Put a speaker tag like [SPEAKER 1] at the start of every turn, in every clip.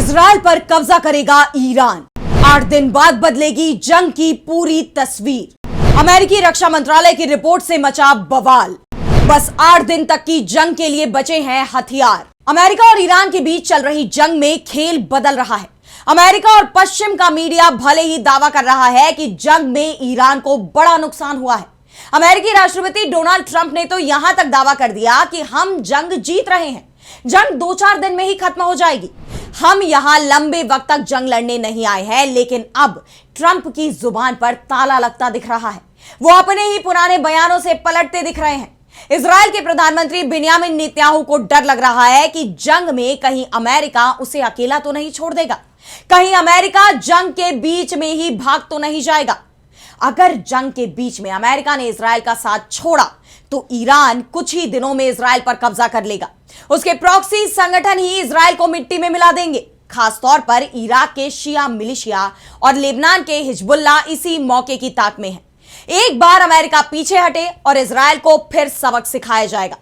[SPEAKER 1] Israel पर कब्जा करेगा ईरान। 8 दिन बाद बदलेगी जंग की पूरी तस्वीर। अमेरिकी रक्षा मंत्रालय की रिपोर्ट से मचा बवाल। बस 8 दिन तक की जंग के लिए बचे हैं हथियार। अमेरिका और ईरान के बीच चल रही जंग में खेल बदल रहा है। अमेरिका और पश्चिम का मीडिया भले ही दावा कर रहा है कि जंग में ईरान को बड़ा नुकसान हुआ है। अमेरिकी राष्ट्रपति डोनाल्ड ट्रंप ने तो यहां तक दावा कर दिया कि हम जंग जीत रहे हैं, जंग 2-4 दिन में ही खत्म हो जाएगी। हम यहां लंबे वक्त तक जंग लड़ने नहीं आए हैं। लेकिन अब ट्रंप की जुबान पर ताला लगता दिख रहा है। वो अपने ही पुराने बयानों से पलटते दिख रहे हैं। इजराइल के प्रधानमंत्री बिन्यामिन नेतन्याहू को डर लग रहा है कि जंग में कहीं अमेरिका उसे अकेला तो नहीं छोड़ देगा, कहीं अमेरिका जंग के बीच में ही भाग तो नहीं जाएगा। अगर जंग के बीच में अमेरिका ने इजराइल का साथ छोड़ा तो ईरान कुछ ही दिनों में इजराइल पर कब्जा कर लेगा। उसके प्रॉक्सी संगठन ही इजराइल को मिट्टी में मिला देंगे। खासतौर पर इराक के शिया मिलिशिया और लेबनान के हिजबुल्लाह इसी मौके की ताक में है। एक बार अमेरिका पीछे हटे और इजराइल को फिर सबक सिखाया जाएगा।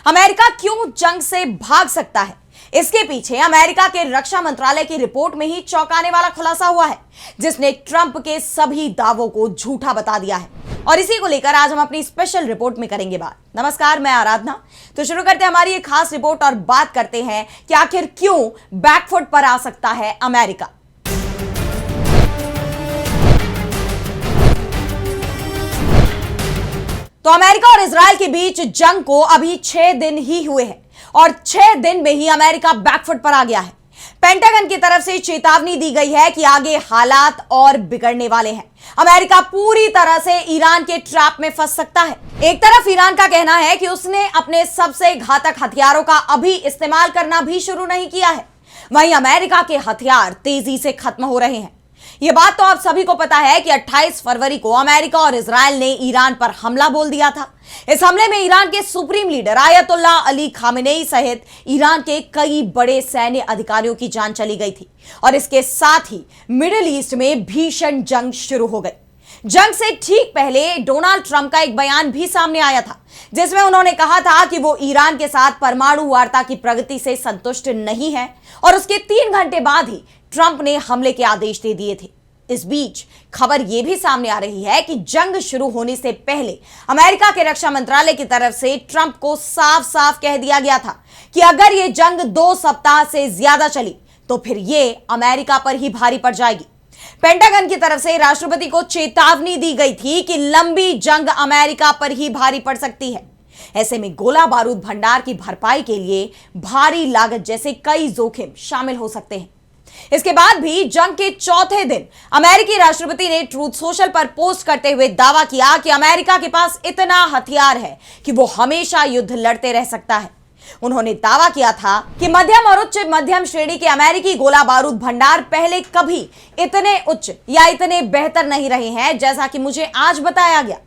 [SPEAKER 1] अमेरिका क्यों जंग से भाग सकता है, इसके पीछे अमेरिका के रक्षा मंत्रालय की रिपोर्ट में ही चौंकाने वाला खुलासा हुआ है, जिसने ट्रंप के सभी दावों को झूठा बता दिया है। और इसी को लेकर आज हम अपनी स्पेशल रिपोर्ट में करेंगे बात। नमस्कार, मैं आराधना। तो शुरू करते हैं हमारी एक खास रिपोर्ट और बात करते हैं कि आखिर क्यों बैकफुट पर आ सकता है अमेरिका। तो अमेरिका और इजराइल के बीच जंग को अभी 6 दिन ही हुए हैं और 6 दिन में ही अमेरिका बैकफुट पर आ गया है। पेंटागन की तरफ से चेतावनी दी गई है कि आगे हालात और बिगड़ने वाले हैं। अमेरिका पूरी तरह से ईरान के ट्रैप में फंस सकता है। एक तरफ ईरान का कहना है कि उसने अपने सबसे घातक हथियारों का अभी इस्तेमाल करना भी शुरू नहीं किया है, वहीं अमेरिका के हथियार तेजी से खत्म हो रहे हैं। यह बात तो आप सभी को पता है कि 28 फरवरी को अमेरिका और इजराइल ने ईरान पर हमला बोल दिया था। इस हमले में ईरान के supreme leader Ayatollah Ali Khamenei सहित ईरान के कई बड़े सैन्य अधिकारियों की जान चली गई थी और इसके साथ ही मिडिल ईस्ट में भीषण जंग शुरू हो गई। जंग से ठीक पहले डोनाल्ड ट्रंप का एक बयान भी सामने आया था, जिसमें उन्होंने कहा था कि वो ईरान के साथ परमाणु वार्ता की प्रगति से संतुष्ट नहीं है और उसके 3 घंटे बाद ही ट्रंप ने हमले के आदेश दे दिए थे। इस बीच खबर यह भी सामने आ रही है कि जंग शुरू होने से पहले अमेरिका के रक्षा मंत्रालय की तरफ से ट्रंप को साफ साफ कह दिया गया था कि अगर यह जंग 2 सप्ताह से ज्यादा चली तो फिर यह अमेरिका पर ही भारी पड़ जाएगी। पेंटागन की तरफ से राष्ट्रपति को चेतावनी दी गई थी कि लंबी जंग अमेरिका पर ही भारी पड़ सकती है। ऐसे में गोला बारूद भंडार की भरपाई के लिए भारी लागत जैसे कई जोखिम शामिल हो सकते हैं। इसके बाद भी जंग के 4थे दिन अमेरिकी राष्ट्रपति ने ट्रूथ सोशल पर पोस्ट करते हुए दावा किया कि अमेरिका के पास इतना हथियार है कि वो हमेशा युद्ध लड़ते रह सकता है। उन्होंने दावा किया था कि मध्यम और उच्च मध्यम श्रेणी के अमेरिकी गोला बारूद भंडार पहले कभी इतने उच्च या इतने बेहतर नहीं रहे हैं जैसा कि मुझे आज बताया गया।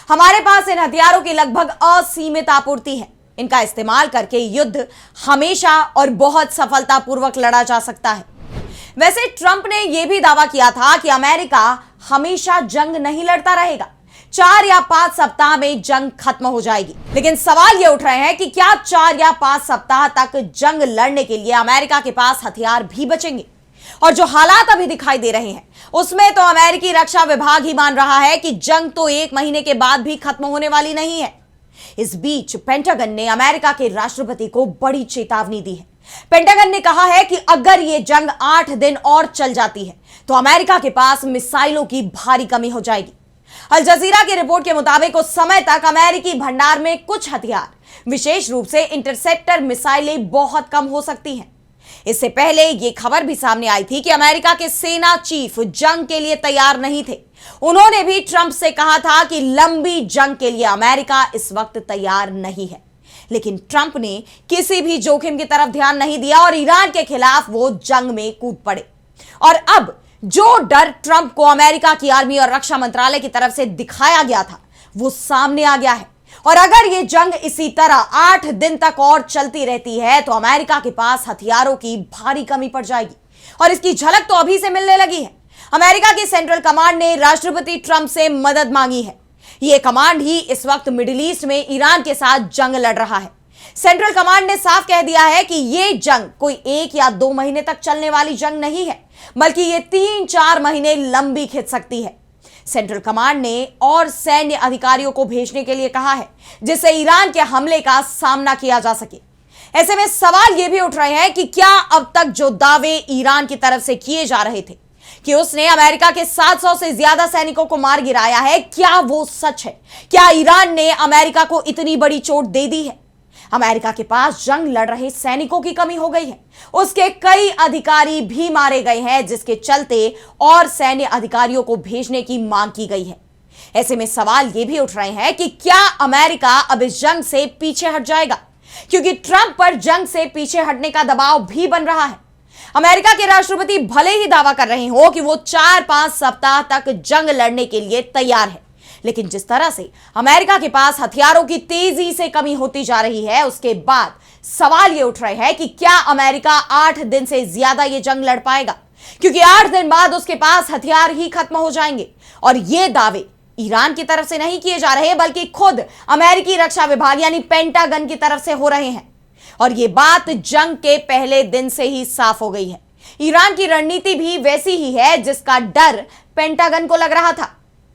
[SPEAKER 1] हमारे पास इन हथियारों की लगभग असीमित आपूर्ति है। इनका इस्तेमाल करके युद्ध हमेशा और बहुत सफलतापूर्वक लड़ा जा सकता है। वैसे ट्रंप ने यह भी दावा किया था कि अमेरिका हमेशा जंग नहीं लड़ता रहेगा, 4 या 5 सप्ताह में जंग खत्म हो जाएगी। लेकिन सवाल यह उठ रहे हैं कि क्या 4 या 5 सप्ताह तक जंग लड़ने के लिए अमेरिका के पास हथियार भी बचेंगे? और जो हालात अभी दिखाई दे रहे हैं उसमें तो अमेरिकी रक्षा विभाग ही मान रहा है कि जंग तो 1 महीने के बाद भी खत्म होने वाली नहीं है। इस बीच पेंटागन ने अमेरिका के राष्ट्रपति को बड़ी चेतावनी दी है। पेंटागन ने कहा है कि अगर यह जंग 8 दिन और चल जाती है तो अमेरिका के पास मिसाइलों की भारी कमी हो जाएगी। अल जजीरा की रिपोर्ट के मुताबिक उस समय तक अमेरिकी भंडार में कुछ हथियार, विशेष रूप से इंटरसेप्टर मिसाइलें बहुत कम हो सकती हैं। इससे पहले यह खबर भी सामने आई थी कि अमेरिका के सेना चीफ जंग के लिए तैयार नहीं थे। उन्होंने भी ट्रंप से कहा था कि लंबी जंग के लिए अमेरिका इस वक्त तैयार नहीं है। लेकिन ट्रंप ने किसी भी जोखिम की तरफ ध्यान नहीं दिया और ईरान के खिलाफ वो जंग में कूद पड़े। और अब जो डर ट्रंप को अमेरिका की आर्मी और रक्षा मंत्रालय की तरफ से दिखाया गया था वो सामने आ गया है। और अगर ये जंग इसी तरह 8 दिन तक और चलती रहती है तो अमेरिका के पास हथियारों की भारी कमी पड़ जाएगी और इसकी झलक तो अभी से मिलने लगी है। अमेरिका की सेंट्रल कमांड ने राष्ट्रपति ट्रंप से मदद मांगी है। यह कमांड ही इस वक्त मिडिल ईस्ट में ईरान के साथ जंग लड़ रहा है। सेंट्रल कमांड ने साफ कह दिया है कि यह जंग कोई 1 या 2 महीने तक चलने वाली जंग नहीं है, बल्कि यह 3-4 महीने लंबी खिंच सकती है। सेंट्रल कमांड ने और सैन्य अधिकारियों को भेजने के लिए कहा है, जिससे ईरान के हमले का सामना किया जा सके। ऐसे में सवाल यह भी उठ रहे हैं कि क्या अब तक जो दावे ईरान की तरफ से किए जा रहे थे कि उसने अमेरिका के 700 से ज्यादा सैनिकों को मार गिराया है, क्या वो सच है? क्या ईरान ने अमेरिका को इतनी बड़ी चोट दे दी है? अमेरिका के पास जंग लड़ रहे सैनिकों की कमी हो गई है, उसके कई अधिकारी भी मारे गए हैं, जिसके चलते और सैन्य अधिकारियों को भेजने की मांग की गई है। ऐसे में सवाल यह भी उठ रहे हैं कि क्या अमेरिका अब इस जंग से पीछे हट जाएगा, क्योंकि ट्रंप पर जंग से पीछे हटने का दबाव भी बन रहा है। अमेरिका के राष्ट्रपति भले ही दावा कर रहे हो कि वो 4-5 सप्ताह तक जंग लड़ने के लिए तैयार है, लेकिन जिस तरह से अमेरिका के पास हथियारों की तेजी से कमी होती जा रही है, उसके बाद सवाल ये उठ रहे हैं कि क्या अमेरिका 8 दिन से ज्यादा ये जंग लड़ पाएगा, क्योंकि 8 दिन बाद उसके पास हथियार ही खत्म हो जाएंगे। और ये दावे ईरान की तरफ से नहीं किए जा रहे, बल्कि खुद अमेरिकी रक्षा विभाग यानी पेंटागन की तरफ से हो रहे हैं। और यह बात जंग के पहले दिन से ही साफ हो गई है। ईरान की रणनीति भी वैसी ही है जिसका डर पेंटागन को लग रहा था।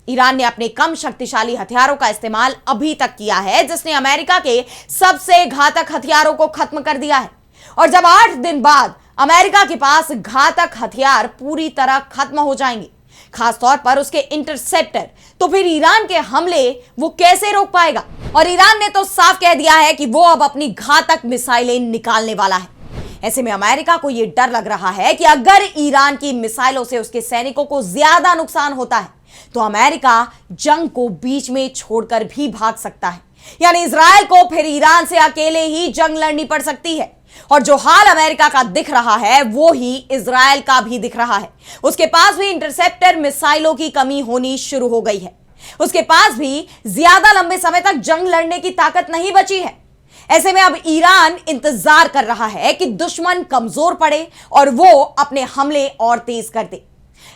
[SPEAKER 1] ईरान ने अपने कम शक्तिशाली हथियारों का इस्तेमाल अभी तक किया है, जिसने अमेरिका के सबसे घातक हथियारों को खत्म कर दिया है। और जब 8 दिन बाद अमेरिका के पास घातक हथियार पूरी तरह खत्म हो जाएंगे, खासतौर पर उसके इंटरसेप्टर, तो फिर ईरान के हमले वो कैसे रोक पाएगा? और ईरान ने तो साफ कह दिया है कि वो अब अपनी घातक मिसाइलें निकालने वाला है। ऐसे में अमेरिका को यह डर लग रहा है कि अगर ईरान की मिसाइलों से उसके सैनिकों को ज्यादा नुकसान होता है, तो अमेरिका जंग को बीच में छोड़कर भी भाग सकता है। यानी इजराइल को फिर ईरान से अकेले ही जंग लड़नी पड़ सकती है। और जो हाल अमेरिका का दिख रहा है, वो ही इजराइल का भी दिख रहा है। उसके पास भी इंटरसेप्टर मिसाइलों की कमी होनी शुरू हो गई है। उसके पास भी ज्यादा लंबे समय तक जंग लड़ने की ताकत नहीं बची है। ऐसे में अब ईरान इंतजार कर रहा है कि दुश्मन कमजोर पड़े और वो अपने हमले और तेज कर दे।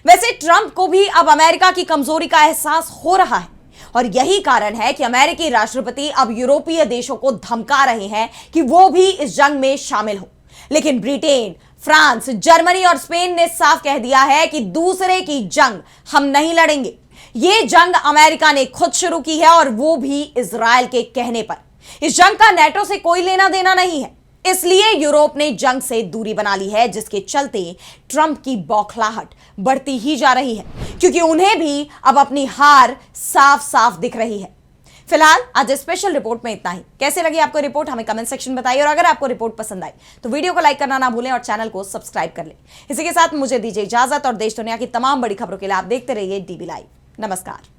[SPEAKER 1] वैसे ट्रंप को भी अब अमेरिका की कमजोरी का एहसास हो रहा है, और यही कारण है कि अमेरिकी राष्ट्रपति अब यूरोपीय देशों को धमका रहे हैं कि वो भी इस जंग में शामिल हो। लेकिन ब्रिटेन, फ्रांस, जर्मनी और स्पेन ने साफ कह दिया है कि दूसरे की जंग हम नहीं लड़ेंगे। ये जंग अमेरिका ने खुद शुरू की है, और वो भी इजराइल के कहने पर। इस जंग का नेटो से कोई लेना देना नहीं है, इसलिए यूरोप ने जंग से दूरी बना ली है, जिसके चलते ट्रंप की बौखलाहट बढ़ती ही जा रही है, क्योंकि उन्हें भी अब अपनी हार साफ साफ दिख रही है। फिलहाल आज स्पेशल रिपोर्ट में इतना ही। कैसे लगी आपको रिपोर्ट हमें कमेंट सेक्शन में बताइए, और अगर आपको रिपोर्ट पसंद आई तो वीडियो को लाइक करना ना भूलें और चैनल को सब्सक्राइब कर लें। इसी के साथ मुझे दीजिए इजाजत, और देश दुनिया की तमाम बड़ी खबरों के लिए आप देखते रहिए DB लाइव। नमस्कार।